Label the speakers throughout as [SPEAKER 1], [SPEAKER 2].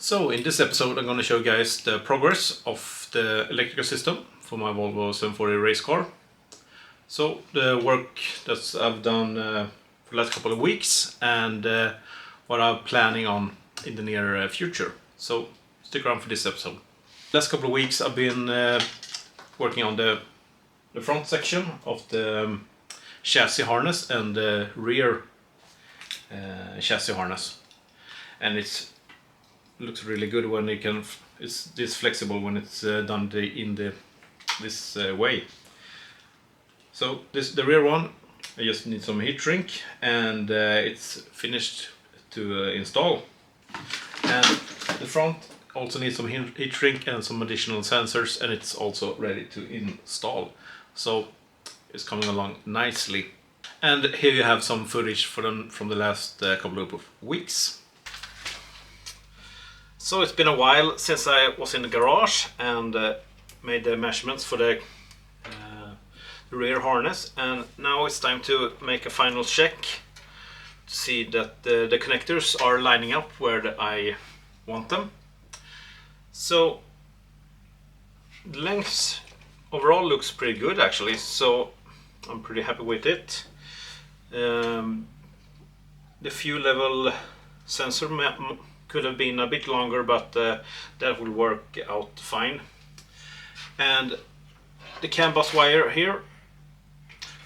[SPEAKER 1] So in this episode I'm going to show you guys the progress of the electrical system for my Volvo 740 race car. So the work that I've done for the last couple of weeks and what I'm planning on in the near future. So stick around for this episode. Last couple of weeks I've been working on the front section of the chassis harness and the rear chassis harness, and it looks really good when it's this flexible when it's done this way. So the rear one, I just need some heat shrink and it's finished to install. And the front also needs some heat shrink and some additional sensors, and it's also ready to install. So it's coming along nicely. And here you have some footage from the last couple of weeks. So it's been a while since I was in the garage and made the measurements for the rear harness, and now it's time to make a final check to see that the connectors are lining up where I want them. So the length overall looks pretty good actually, so I'm pretty happy with it. The fuel level sensor could have been a bit longer, but that will work out fine. And the CAN bus wire here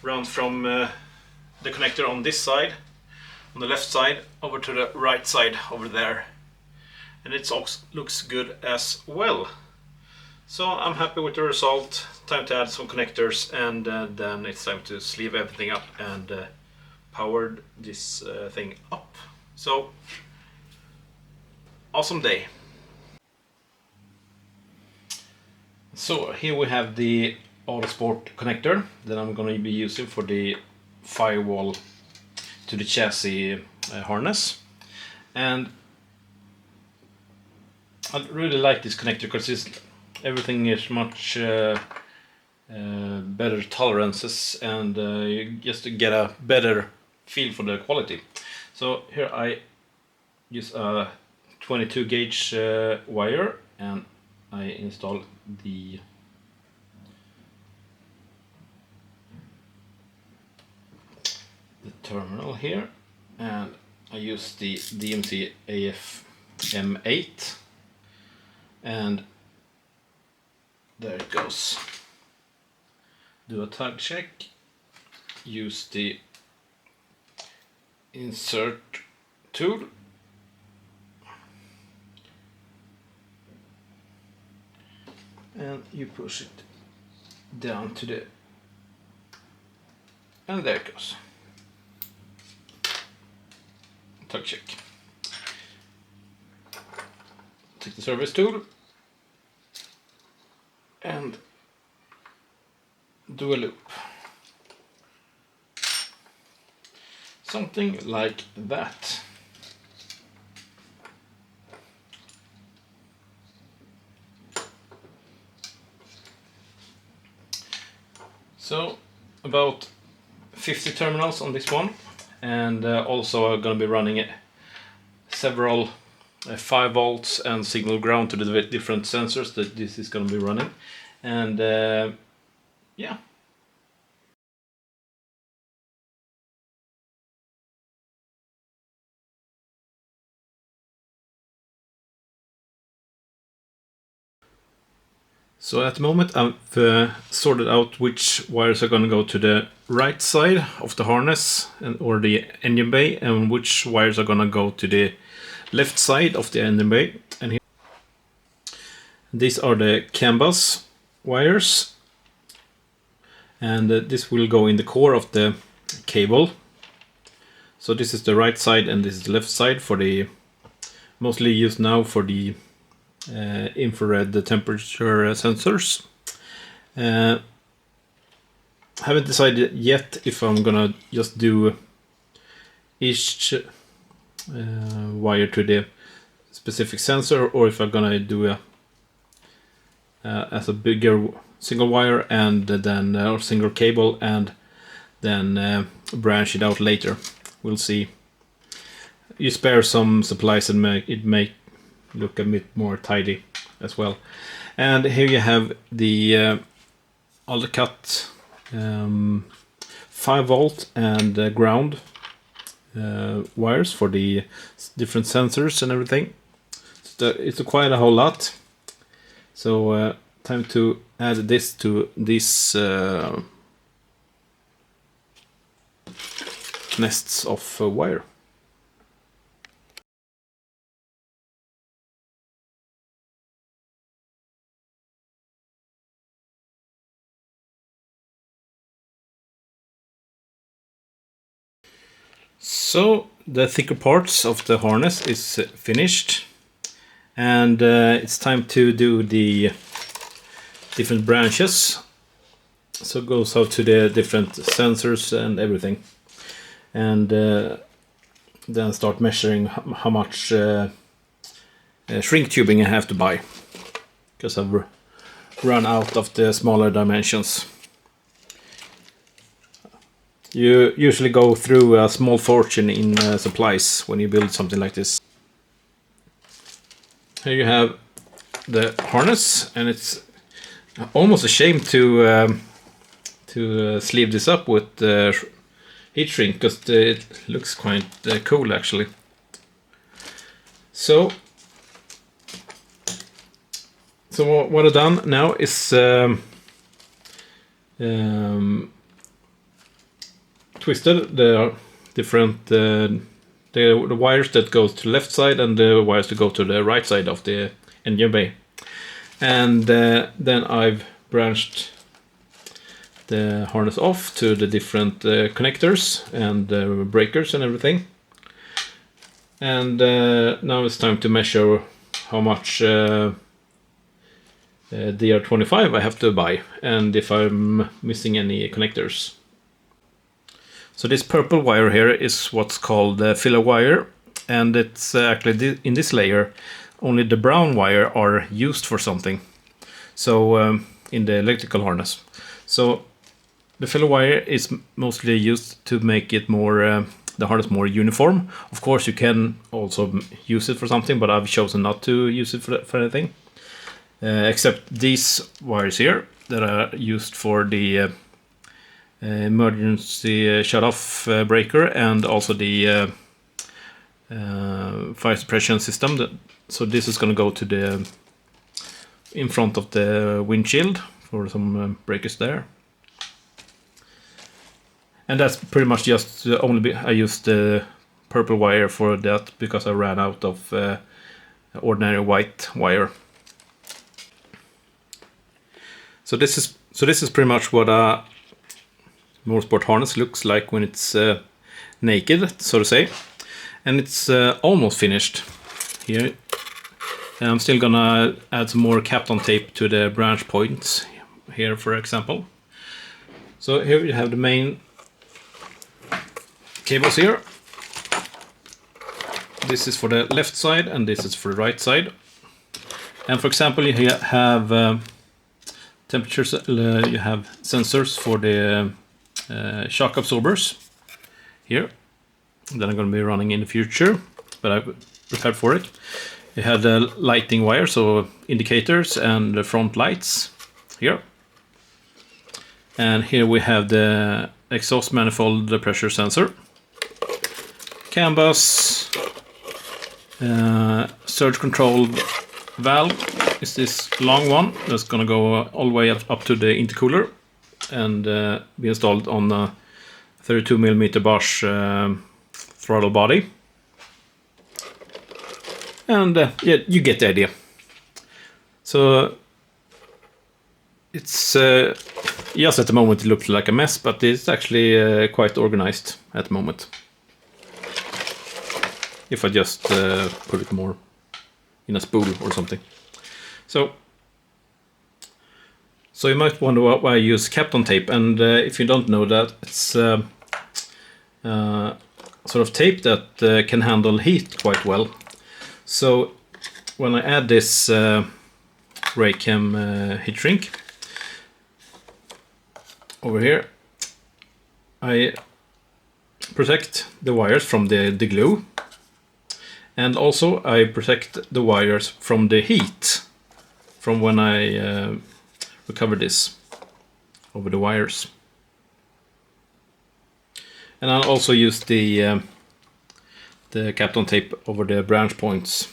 [SPEAKER 1] runs from the connector on this side, on the left side, over to the right side over there, and it looks good as well. So I'm happy with the result. Time to add some connectors, and then it's time to sleeve everything up and power this thing up. So awesome day. So here we have the motorsport connector that I'm going to be using for the firewall to the chassis harness, and I really like this connector because everything is much better tolerances, and just to get a better feel for the quality. So here I use a 22 gauge wire, and I install the terminal here, and I use the DMC AF-M8, and there it goes. Do a tug check, use the insert tool, and you push it down to the, and there it goes. Tug check. Take the service tool and do a loop. Something like that. So about 50 terminals on this one, and also I'm going to be running several 5 volts and signal ground to the different sensors that this is going to be running, and yeah. So at the moment I've sorted out which wires are going to go to the right side of the harness or the engine bay, and which wires are going to go to the left side of the engine bay. And here, these are the CAN bus wires, and this will go in the core of the cable. So this is the right side and this is the left side for the, mostly used now for the infrared temperature sensors. Haven't decided yet if I'm gonna just do each wire to the specific sensor, or if I'm gonna do a as a bigger single wire and then or single cable and then branch it out later. We'll see. You spare some supplies and make look a bit more tidy as well. And here you have the all the cut 5-volt and ground wires for the different sensors and everything. So it's quite a whole lot. So time to add this to this nests of wire. So the thicker parts of the harness is finished, and it's time to do the different branches. So it goes out to the different sensors and everything, and then start measuring how much shrink tubing I have to buy, because I've run out of the smaller dimensions. You usually go through a small fortune in supplies when you build something like this. Here you have the harness, and it's almost a shame to sleeve this up with heat shrink, because it looks quite cool actually. So what I've done now is twisted the different the wires that goes to the left side and the wires that go to the right side of the engine bay, and then I've branched the harness off to the different connectors and breakers and everything. And now it's time to measure how much DR25 I have to buy, and if I'm missing any connectors. So this purple wire here is what's called filler wire, and it's actually in this layer only the brown wire are used for something. So in the electrical harness. So the filler wire is mostly used to make it more the harness more uniform. Of course you can also use it for something, but I've chosen not to use it for anything. Except these wires here that are used for the emergency shut-off breaker, and also the fire suppression system. So this is going to go to the in front of the windshield for some breakers there. And that's pretty much just I used the purple wire for that because I ran out of ordinary white wire. So this is pretty much what a motorsport harness looks like when it's naked, so to say, and it's almost finished here. And I'm still gonna add some more Kapton tape to the branch points here, for example. So here you have the main cables here. This is for the left side and this is for the right side. And for example, you have temperatures, you have sensors for the shock absorbers here that I'm going to be running in the future, but I've prepared for it. You have the lighting wire, so indicators and the front lights here. And here we have the exhaust manifold, the pressure sensor, CAN bus, surge control valve is this long one that's going to go all the way up to the intercooler and be installed on a 32mm Bosch throttle body. And yeah, you get the idea. So it's yes, at the moment it looks like a mess, but it's actually quite organized at the moment. If I just put it more in a spool or something. So you might wonder why I use Kapton tape, and if you don't know that, it's sort of tape that can handle heat quite well. So when I add this Raychem heat shrink over here, I protect the wires from the glue, And also I protect the wires from the heat from when I recover this over the wires. And I'll also use the Kapton tape over the branch points.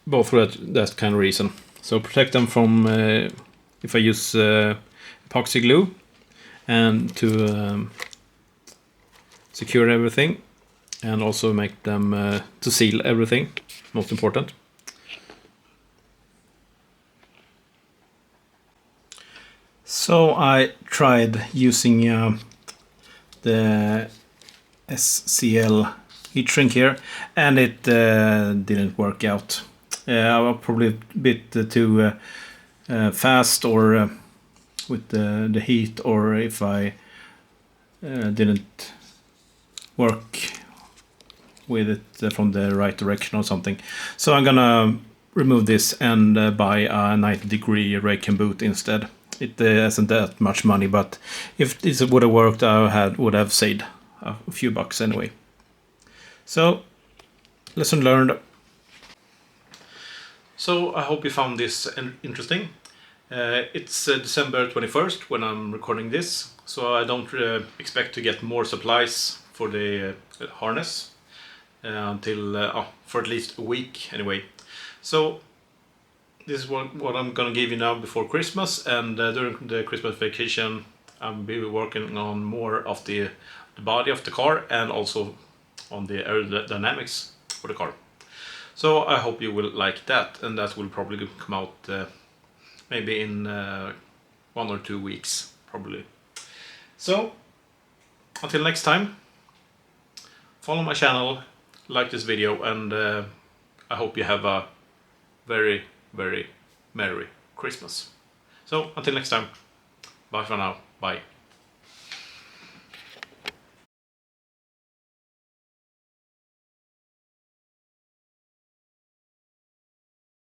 [SPEAKER 1] Both for that kind of reason. So protect them from if I use epoxy glue, and to secure everything, and also make them to seal everything, most important. So I tried using the SCL heat shrink here, and it didn't work out. I was probably a bit too fast, or with the heat, or if I didn't work with it from the right direction or something. So I'm gonna remove this and buy a 90-degree rake and boot instead. It isn't that much money, but if this would have worked, I would have saved a few bucks anyway. So, lesson learned. So I hope you found this interesting. It's December 21st when I'm recording this, so I don't expect to get more supplies for the harness until for at least a week anyway. So this is what I'm gonna give you now before Christmas, and during the Christmas vacation I'll be working on more of the body of the car, and also on the aerodynamics for the car. So I hope you will like that, and that will probably come out maybe in 1 or 2 weeks, probably. So until next time, follow my channel, like this video, and I hope you have a very, very Merry Christmas. So until next time, bye for now, bye.